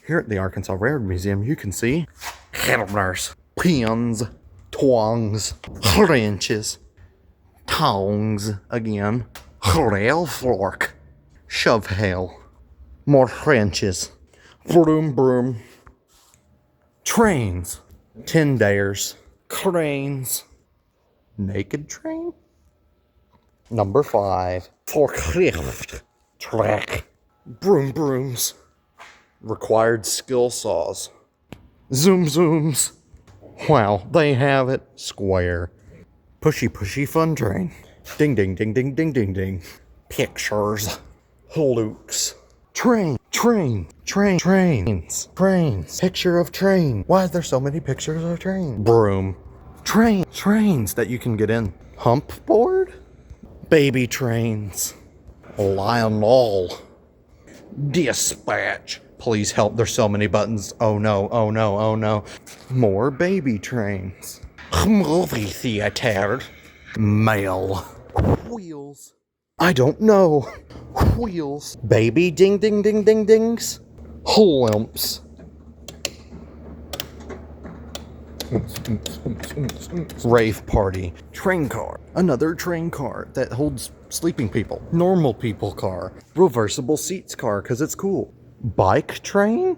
Here at the Arkansas Railroad Museum, you can see handlebars, pins, twongs, wrenches, tongs again, rail fork, shove hail, more wrenches, broom broom, trains, Tyndales, cranes, naked train. Number 5, forklift, track, broom brooms, required skill saws, zoom zooms. Wow, they have it square. Pushy pushy fun train. Ding ding ding ding ding ding ding. Pictures. Lukes. Trains. Picture of train. Why is there so many pictures of train? Broom. Trains that you can get in. Hump board? Baby trains. Lionel. Dispatch. Please help, there's so many buttons. Oh no, oh no, oh no. More baby trains. Movie theater. Mail. Wheels. I don't know. Wheels. Baby ding ding ding ding dings. Limps. Rave party. Train car. Another train car that holds sleeping people. Normal people car. Reversible seats car because it's cool. Bike train?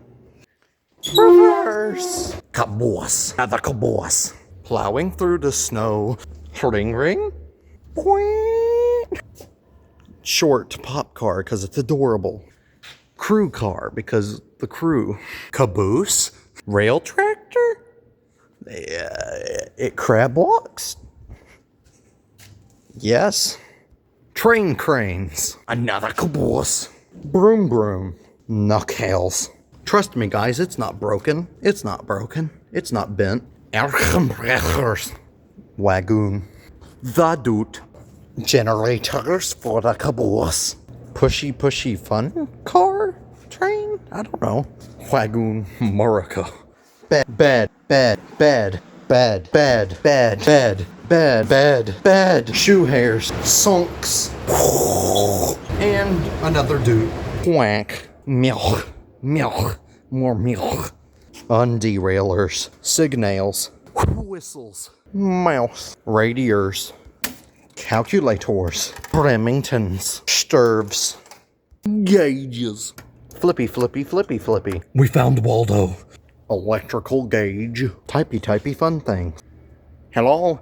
Reverse. Caboose. Another caboose. Plowing through the snow. Ring. Boing. Short pop car because it's adorable. Crew car because the crew. Caboose. Rail tractor. It crab walks. Yes. Train cranes. Another caboose. Broom broom. Knuckles. Trust me, guys, it's not broken. It's not broken. It's not bent. Wagoon. The doot. Generators for the caboose. Pushy fun car? Train? I don't know. Wagoon. Murica. Bed. Shoe hairs. Sunks. And another dude. Whack. Milk. More milk. Underailers. Signals. Whistles. Mouse. Radiators. Calculators. Remingtons. Stirves. Gauges. Flippy. We found Waldo. Electrical gauge. Typey fun things. Hello.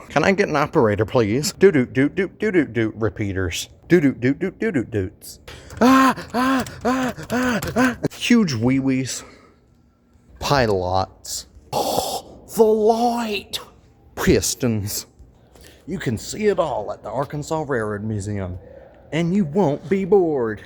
Can I get an operator, please? Doot. Repeaters. Doot. Huge wee-wees. Pilots. Oh, the light. Pistons. You can see it all at the Arkansas Railroad Museum. And you won't be bored.